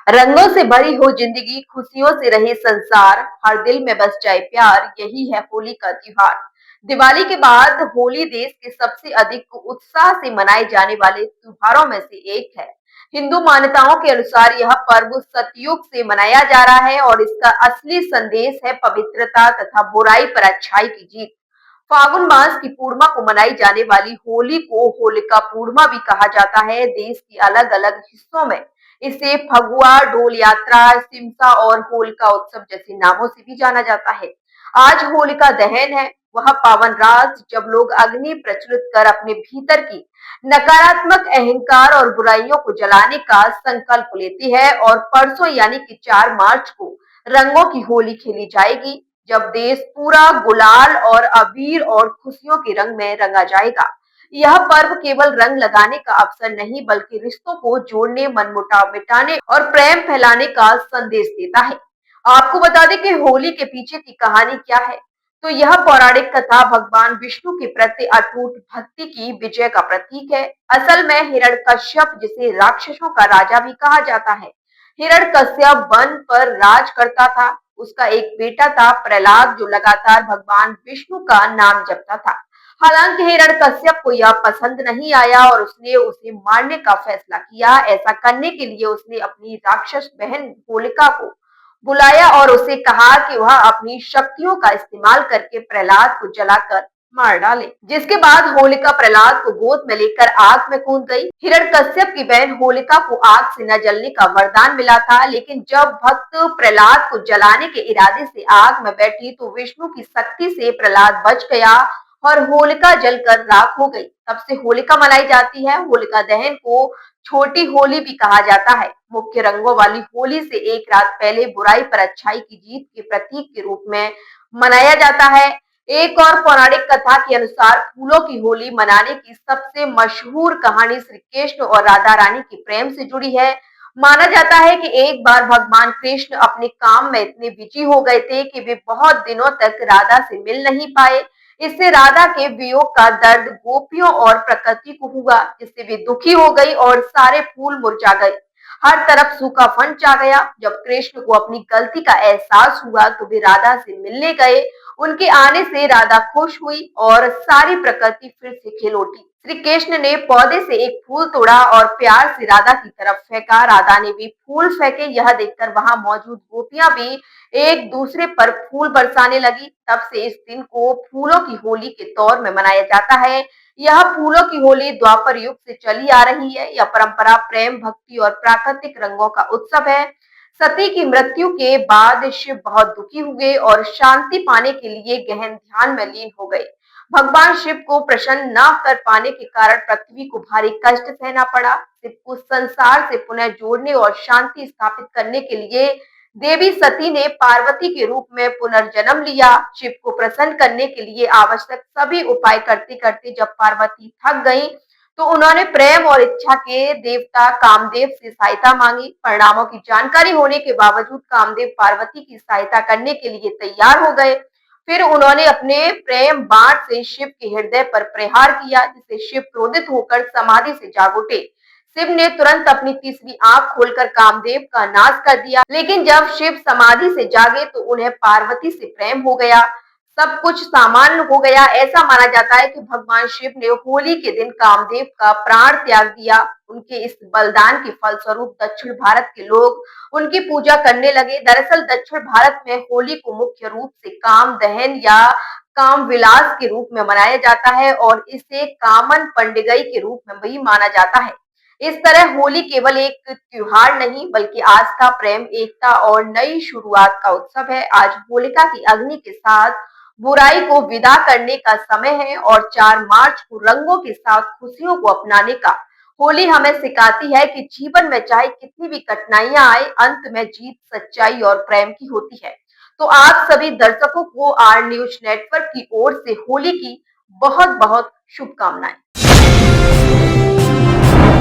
रंगों से भरी हो जिंदगी, खुशियों से रहे संसार, हर दिल में बस जाए प्यार, यही है होली का त्योहार। दिवाली के बाद होली देश के सबसे अधिक उत्साह से मनाए जाने वाले त्योहारों में से एक है। हिंदू मान्यताओं के अनुसार यह पर्व सतयुग से मनाया जा रहा है और इसका असली संदेश है पवित्रता तथा बुराई पर अच्छाई की जीत। फागुन मास की पूर्णिमा को मनाई जाने वाली होली को होलिका पूर्णिमा भी कहा जाता है। देश के अलग अलग हिस्सों में इसे फगुआ, डोल यात्रा, सिमसा और होलिका उत्सव जैसे नामों से भी जाना जाता है। आज होलिका दहन है, वह पावन रात जब लोग अग्नि प्रज्वलित कर अपने भीतर की नकारात्मक अहंकार और बुराइयों को जलाने का संकल्प लेती है। और परसों यानी कि 4 मार्च को रंगों की होली खेली जाएगी, जब देश पूरा गुलाल और अबीर और खुशियों के रंग में रंगा जाएगा। यह पर्व केवल रंग लगाने का अवसर नहीं, बल्कि रिश्तों को जोड़ने, मनमुटाव मिटाने और प्रेम फैलाने का संदेश देता है। आपको बता दें कि होली के पीछे की कहानी क्या है। तो यह पौराणिक कथा भगवान विष्णु के प्रति अटूट भक्ति की विजय का प्रतीक है। असल में हिरण्यकश्यप, जिसे राक्षसों का राजा भी कहा जाता है, हिरण्यकश्यप वन पर राज करता था। उसका एक बेटा था प्रहलाद, जो लगातार भगवान विष्णु का नाम जपता था। हालांकि हिरण्यकश्यप को यह पसंद नहीं आया और उसने उसे मारने का फैसला किया। ऐसा करने के लिए उसने अपनी राक्षस बहन होलिका को बुलाया और उसे कहा कि वह अपनी शक्तियों का इस्तेमाल करके प्रहलाद को जलाकर मार डाले। जिसके बाद होलिका प्रहलाद को गोद में लेकर आग में कूद गई। हिरण्यकश्यप की बहन होलिका को आग से न जलने का वरदान मिला था, लेकिन जब भक्त प्रहलाद को जलाने के इरादे से आग में बैठी तो विष्णु की शक्ति से प्रहलाद बच गया और होलिका जलकर राख हो गई। तब से होलिका मनाई जाती है। होलिका दहन को छोटी होली भी कहा जाता है। मुख्य रंगों वाली होली से एक रात पहले बुराई पर अच्छाई की जीत के प्रतीक के रूप में मनाया जाता है। एक और पौराणिक कथा के अनुसार फूलों की होली मनाने की सबसे मशहूर कहानी श्री कृष्ण और राधा रानी के प्रेम से जुड़ी है। माना जाता है कि एक बार भगवान कृष्ण अपने काम में इतने बिजी हो गए थे कि वे बहुत दिनों तक राधा से मिल नहीं पाए। इससे राधा के वियोग का दर्द गोपियों और प्रकृति को हुआ, जिससे वे दुखी हो गई और सारे फूल मुरझा गए। हर तरफ सूखापन छा गया। जब कृष्ण को अपनी गलती का एहसास हुआ तो वे राधा से मिलने गए। उनके आने से राधा खुश हुई और सारी प्रकृति फिर से खिल उठी। श्री कृष्ण ने पौधे से एक फूल तोड़ा और प्यार से राधा की तरफ फेंका। राधा ने भी फूल फेंके। यह देखकर वहां मौजूद गोपियां भी एक दूसरे पर फूल बरसाने लगी। तब से इस दिन को फूलों की होली के तौर में मनाया जाता है। यह फूलों की होली द्वापर युग से चली आ रही है। यह परंपरा प्रेम, भक्ति और प्राकृतिक रंगों का उत्सव है। सती की मृत्यु के बाद शिव बहुत दुखी हुए और शांति पाने के लिए गहन ध्यान में लीन हो गए। भगवान शिव को प्रसन्न न कर पाने के कारण पृथ्वी को भारी कष्ट सहना पड़ा। शिव को संसार से पुनः जोड़ने और शांति स्थापित करने के लिए देवी सती ने पार्वती के रूप में पुनर्जन्म लिया। शिव को प्रसन्न करने के लिए आवश्यक सभी उपाय करते करते जब पार्वती थक गईं, तो उन्होंने प्रेम और इच्छा के देवता कामदेव से सहायता मांगी। परिणामों की जानकारी होने के बावजूद कामदेव पार्वती की सहायता करने के लिए तैयार हो गए। फिर उन्होंने अपने प्रेम बाण से शिव के हृदय पर प्रहार किया, जिससे शिव क्रोधित होकर समाधि से जाग उठे। शिव ने तुरंत अपनी तीसरी आंख खोलकर कामदेव का नाश कर दिया। लेकिन जब शिव समाधि से जागे तो उन्हें पार्वती से प्रेम हो गया। सब कुछ सामान्य हो गया। ऐसा माना जाता है कि भगवान शिव ने होली के दिन कामदेव का प्राण त्याग दिया। उनके इस बलिदान के फलस्वरूप दक्षिण भारत के लोग उनकी पूजा करने लगे। दरअसल दक्षिण भारत में होली को मुख्य रूप से काम दहन या काम विलास के रूप में मनाया जाता है और इसे कामन पंडिगई के रूप में भी माना जाता है। इस तरह होली केवल एक त्योहार नहीं, बल्कि आस्था, प्रेम, एकता और नई शुरुआत का उत्सव है। आज होलिका की अग्नि के साथ बुराई को विदा करने का समय है और 4 मार्च को रंगों के साथ खुशियों को अपनाने का। होली हमें सिखाती है कि जीवन में चाहे कितनी भी कठिनाइयां आए, अंत में जीत सच्चाई और प्रेम की होती है। तो आप सभी दर्शकों को आर न्यूज नेटवर्क की ओर से होली की बहुत बहुत शुभकामनाएं।